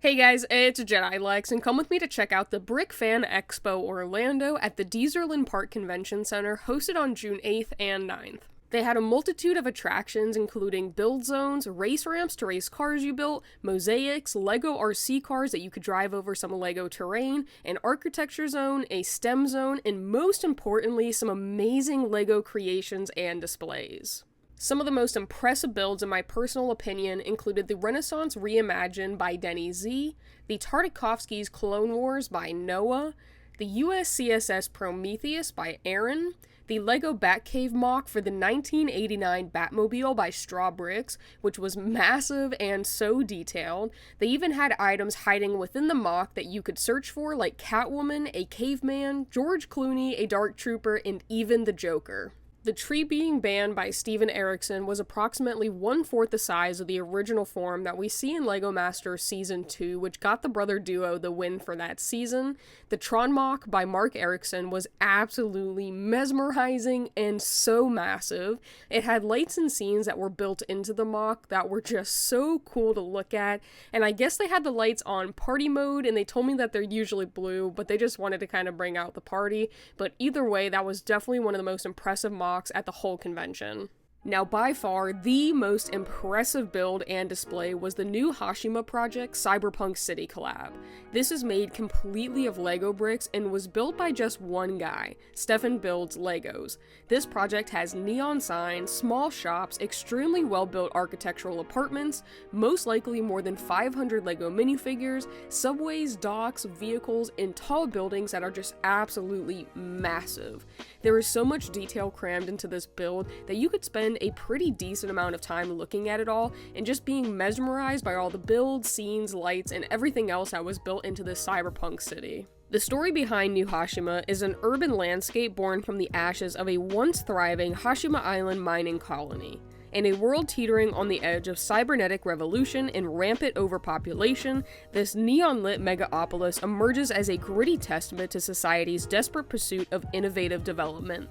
Hey guys, it's Jedi Lex, and come with me to check out the brickfanexpo Orlando at the Deezerland Park Convention Center, hosted on June 8th and 9th. They had a multitude of attractions, including build zones, race ramps to race cars you built, mosaics, Lego RC cars that you could drive over some Lego terrain, an architecture zone, a STEM zone, and most importantly, some amazing Lego creations and displays. Some of the most impressive builds, in my personal opinion, included the Renaissance Reimagined by Denny Z, the Tartakovsky's Clone Wars by Noah, the USCSS Prometheus by Aaron, the Lego Batcave mock for the 1989 Batmobile by Straw Bricks, which was massive and so detailed. They even had items hiding within the mock that you could search for, like Catwoman, a caveman, George Clooney, a Dark Trooper, and even the Joker. The tree being banned by Steven Erikson was approximately 1/4 the size of the original form that we see in LEGO Masters Season 2, which got the brother duo the win for that season. The Tron Mock by Mark Erickson was absolutely mesmerizing and so massive. It had lights and scenes that were built into the mock that were just so cool to look at, and I guess they had the lights on party mode, and they told me that they're usually blue, but they just wanted to kind of bring out the party. But either way, that was definitely one of the most impressive mocks at the whole convention. Now, by far, the most impressive build and display was the new Hashima Project Cyberpunk City collab. This is made completely of Lego bricks and was built by just one guy, Stefan Builds Legos. This project has neon signs, small shops, extremely well-built architectural apartments, most likely more than 500 Lego minifigures, subways, docks, vehicles, and tall buildings that are just absolutely massive. There is so much detail crammed into this build that you could spend a pretty decent amount of time looking at it all and just being mesmerized by all the builds, scenes, lights, and everything else that was built into this cyberpunk city. The story behind New Hashima is an urban landscape born from the ashes of a once thriving Hashima Island mining colony. In a world teetering on the edge of cybernetic revolution and rampant overpopulation, this neon-lit megapolis emerges as a gritty testament to society's desperate pursuit of innovative development.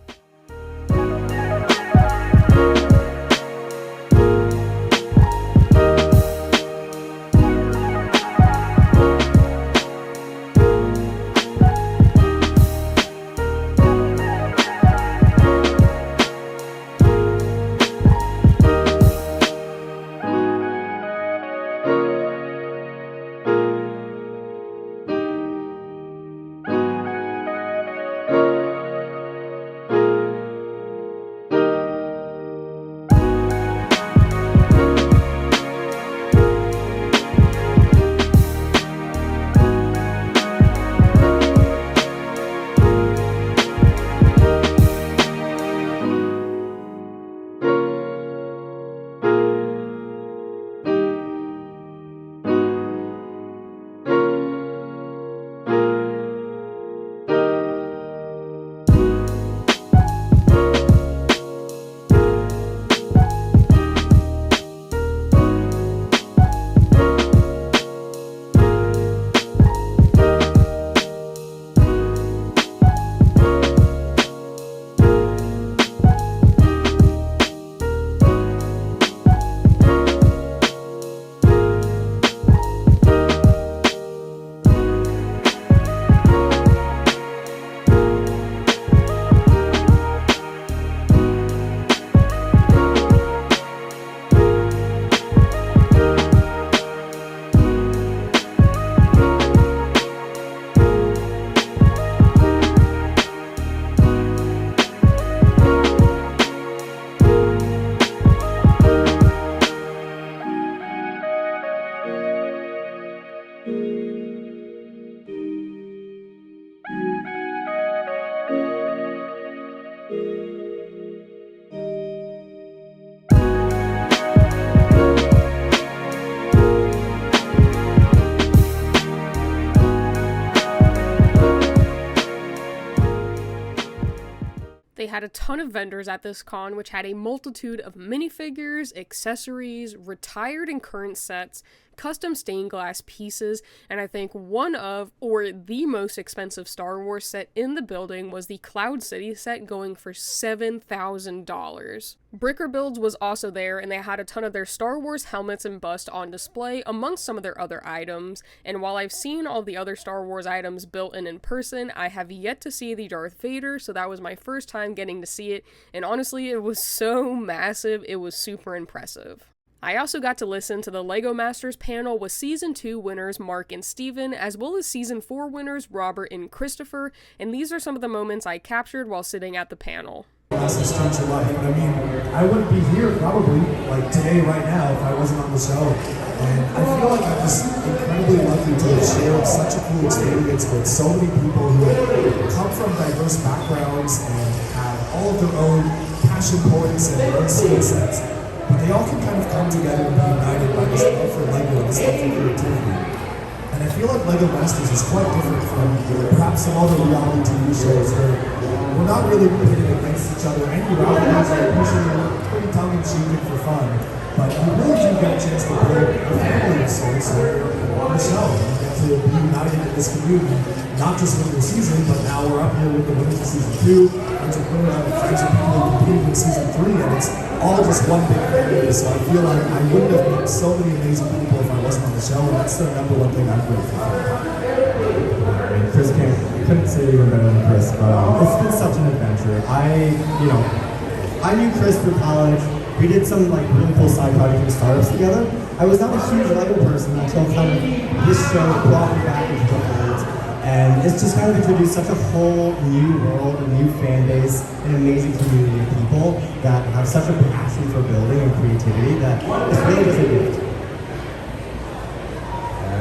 They had a ton of vendors at this con, which had a multitude of minifigures, accessories, retired and current sets, custom stained glass pieces, and I think one of, or the most expensive Star Wars set in the building was the Cloud City set, going for $7,000. Bricker Builds was also there, and they had a ton of their Star Wars helmets and bust on display amongst some of their other items, and while I've seen all the other Star Wars items built in person, I have yet to see the Darth Vader, so that was my first time getting to see it, and honestly, it was so massive, it was super impressive. I also got to listen to the LEGO Masters panel with Season 2 winners Mark and Steven, as well as Season 4 winners Robert and Christopher, and these are some of the moments I captured while sitting at the panel. Masters change your life. I mean, I wouldn't be here probably, like today, right now, if I wasn't on the show. And I feel like I'm just incredibly lucky to have shared such a cool experience with so many people who come from diverse backgrounds and have all of their own passion points and their own skill sets. But they all can kind of come together and be united by this love for LEGO and this love for creativity. And I feel like LEGO Masters is quite different from perhaps some other reality TV shows where we're not really pitted against each other. Any rivalries are usually pretty tongue-in-cheek and for fun. But you really do get a chance to build a family of sorts on the show. You get to be united in this community, not just with the season, but now we're up here with the winners of Season 2, bunch of winners and friends of people who competed in Season 3, and it's all just one big family. So I feel like I wouldn't have met so many amazing people if I wasn't on the show, and that's the number one thing I'm grateful for. Chris couldn't say it even better than Chris, but it's been such an adventure. I knew Chris through college. We did some really cool side projects and startups together. I was not a huge LEGO person until kind of this show brought me back into the fold. And it's just kind of introduced such a whole new world, a new fan base, an amazing community of people that have such a passion for building and creativity that it's really just a gift.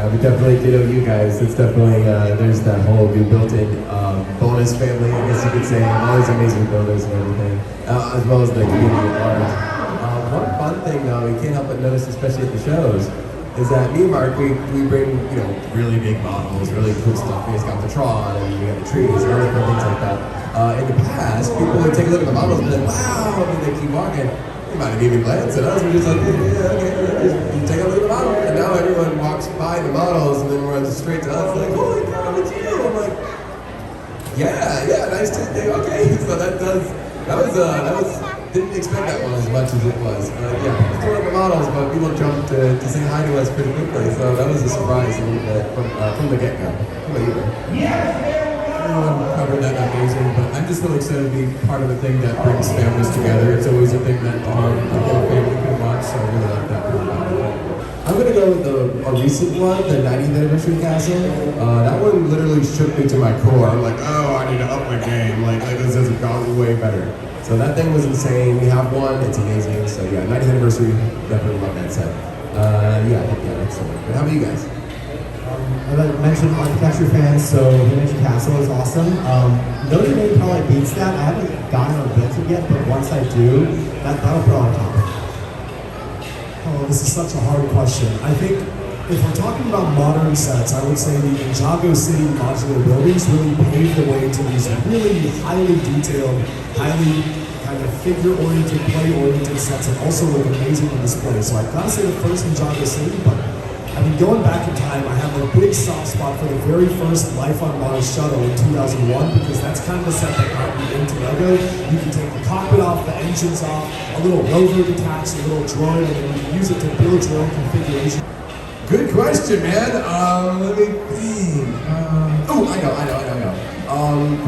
We definitely ditto you guys. It's definitely, there's that whole new built-in bonus family, I guess you could say, all these amazing builders and everything, as well as the community at large. One fun thing though, you can't help but notice, especially at the shows, is that me and Mark, we bring, really big models, really cool stuff. We just got the Tron, and we got the trees, and other things like that. In the past, people would take a look at the models and be like, wow, and they keep walking. They might have even glanced at us. We're just like, yeah, okay, you take a look at the model. And now everyone walks by the models and then runs straight to us, like, holy cow, it's you. I'm like, yeah, nice to meet you. Okay, so that was, didn't expect that one as much as it was. Yeah, people throw up the models, but people jumped to say hi to us pretty quickly. So that was a surprise a little bit from the get-go. How about you? Everyone covered that amazing, but I'm just really excited to be part of a thing that brings families together. It's always a thing that the whole family can watch, so I really like that part about it. I'm going to go with a recent one, the 90th anniversary castle. That one literally shook me to my core. I'm like, oh, I need to up my game. Like this has gotten way better. So that thing was insane. We have one. It's amazing. So yeah, 90th anniversary. Definitely love that set. Yeah, excellent. But how about you guys? I mentioned architecture fans, so the Ninja Castle is awesome. Notre Dame probably beats that. I haven't gotten or built it yet, but once I do, that'll put on top. Oh, this is such a hard question. I think if we're talking about modern sets, I would say the Ninjago City modular buildings really paved the way to these really highly detailed, highly kind of figure-oriented, play-oriented sets that also look amazing on display. So I've got to say the first Ninjago City, but I mean, going back in time, I have a big soft spot for the very first Life on Mars shuttle in 2001 because that's kind of the set that got me into LEGO. You can take the cockpit off, the engines off, a little rover detached, a little droid, and then you can use it to build your own configuration. Good question, man. Let me think. Oh, I know.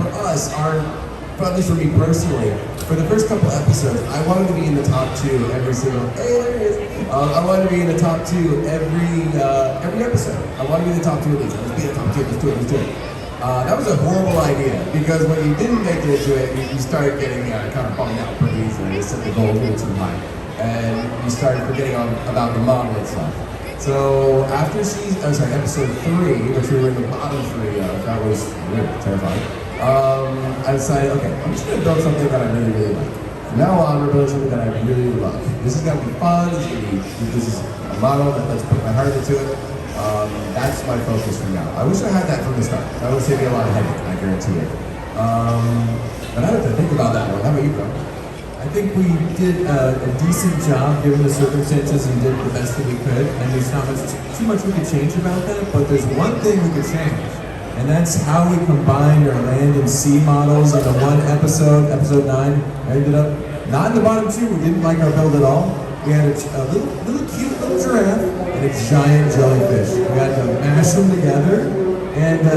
For us, at least for me personally, for the first couple episodes, I wanted to be in the top 2 every single. Hey, there it is. I wanted to be in the top 2 every episode. I wanted to be in the top 2 at least. Let's be in the top 2. Let's do it. That was a horrible idea because when you didn't make it into it, you started getting kind of bummed out pretty easily. You set the goal a little too high, and you started forgetting about the model itself. So after episode 3, which we were in the bottom 3 of, that was really terrifying. I decided, okay, I'm just gonna build something that I really, really like. From now on, we're building something that I really, really love. This is gonna be fun. This is a model that lets put my heart into it. That's my focus from now. I wish I had that from the start. That would save me a lot of headache, I guarantee it. But I have to think about that one. How about you, bro? I I think we did a decent job given the circumstances and did the best that we could, and there's not too much we could change about that, but there's one thing we could change, and that's how we combined our land and sea models into one episode, episode 9. I ended up not in the bottom 2, we didn't like our build at all. We had a little cute little giraffe and a giant jellyfish. We had to mash them together, and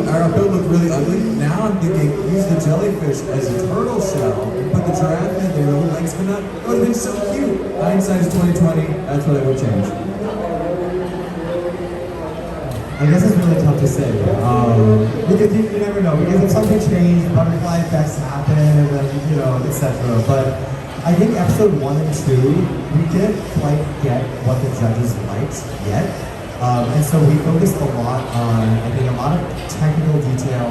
our build looked really ugly. Now I'm thinking, use the jellyfish as a turtle shell and put the giraffe in there, little legs come out. It would have been so cute. Hindsight is 2020, that's what I would change. I guess it's really tough to say. Because you never know. Because if something changed, butterfly effects happen, and then, etc. But I think episode 1 and 2, we didn't quite get what the judges liked yet. And so we focused a lot on, I think, a lot of technical detail,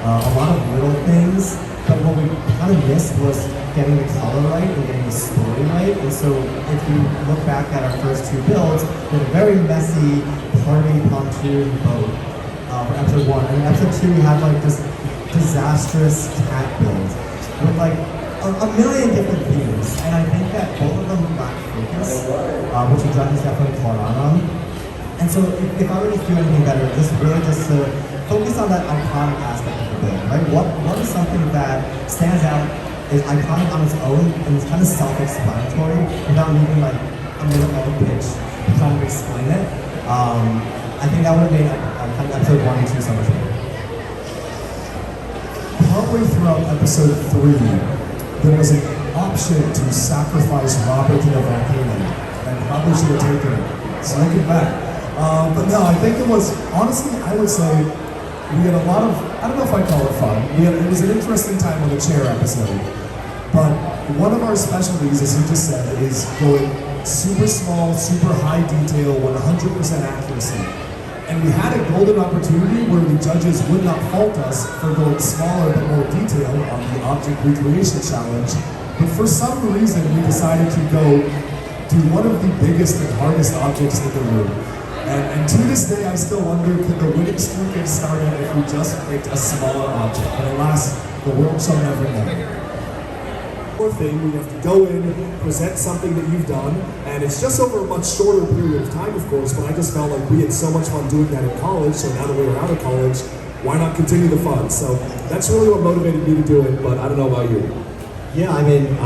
a lot of little things, but what we kind of missed was getting the color right and getting the story right. And so if you look back at our first 2 builds, we had a very messy party pontoon boat for episode 1. And in episode 2, we had like this disastrous cat build with like a million different themes. And I think that both of them lack focus, which the judges definitely caught on. And so if I were to do anything better, just to focus on that iconic aspect of the build, right? What is something that stands out, is iconic on its own, and is kind of self-explanatory without needing like a minute-long pitch to kind of explain it. I think that would have made kind of episode 1 and 2 so much better. Partway throughout episode 3, there was an option to sacrifice Robert to the volcano, and probably should have taken it. So looking back. But no, I think it was, honestly, I would say we had a lot of, I don't know if I call it fun. It was an interesting time on the chair episode. But one of our specialties, as you just said, is going super small, super high detail, 100% accuracy. And we had a golden opportunity where the judges would not fault us for going smaller but more detailed on the object recreation challenge. But for some reason, we decided to go to one of the biggest and hardest objects in the room. And to this day, I still wonder, could the winning streak have started if we just picked a smaller object? But alas, the world shall never know. Fourth thing, we have to go in, present something that you've done, and it's just over a much shorter period of time, of course, but I just felt like we had so much fun doing that in college, so now that we were out of college, why not continue the fun? So that's really what motivated me to do it, but I don't know about you. Yeah, I mean,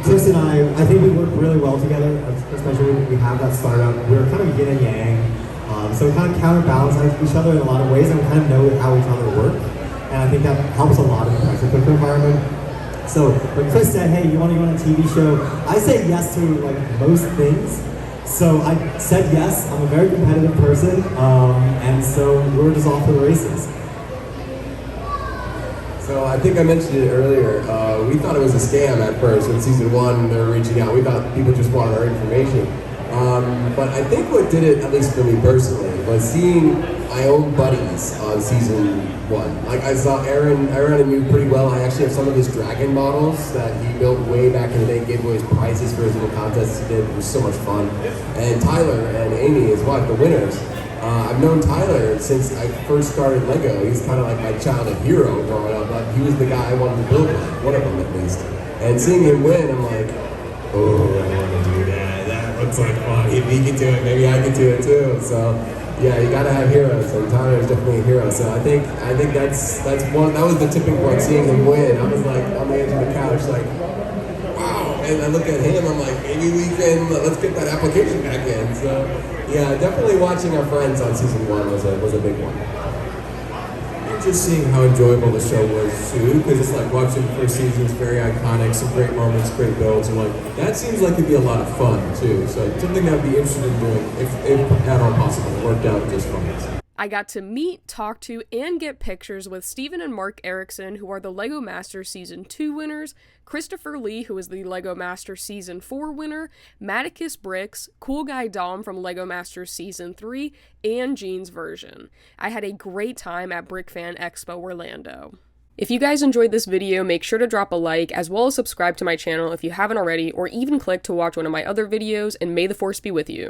Chris and I think we work really well together, especially when we have that startup. We're kind of yin and yang, so we kind of counterbalance each other in a lot of ways, and we kind of know how each other work, and I think that helps a lot in the pressure cooker environment. So when Chris said, hey, you want to go on a TV show, I say yes to like most things. So I said yes. I'm a very competitive person, and so we're just off to the races. So I think I mentioned it earlier, we thought it was a scam at first. In season 1, they were reaching out. We thought people just wanted our information. But I think what did it, at least for me personally, was seeing my own buddies on season 1. Like I saw Aaron and you pretty well. I actually have some of his dragon models that he built way back in the day, gave away his prizes for his little contests he did. It was so much fun. And Tyler and Amy, his wife, the winners. I've known Tyler since I first started Lego. He's kind of like my childhood hero growing up. Like, he was the guy I wanted to build with, one of them at least. And seeing him win, I'm like, oh, I want to do that. That looks like fun. If he can do it, maybe I can do it too. So yeah, you gotta have heroes, and Tyler is definitely a hero. So I think that's one. That was the tipping point. Seeing him win, I was like on the edge of the couch, like, wow. And I look at him, I'm like, maybe we can let's get that application back in. So yeah, definitely watching our friends on season 1 was a big one. And just seeing how enjoyable the show was too, because it's like watching the first season is very iconic, some great moments, great builds, and like that seems like it'd be a lot of fun too. So something I'd be interested in doing if at all possible. It worked out just fine. I got to meet, talk to, and get pictures with Steven and Mark Erickson, who are the LEGO Masters Season 2 winners, Christopher Lee, who is the LEGO Masters Season 4 winner, Maticus Bricks, Cool Guy Dom from LEGO Masters Season 3, and Jean's version. I had a great time at brickfanexpo Orlando. If you guys enjoyed this video, make sure to drop a like, as well as subscribe to my channel if you haven't already, or even click to watch one of my other videos, and may the force be with you.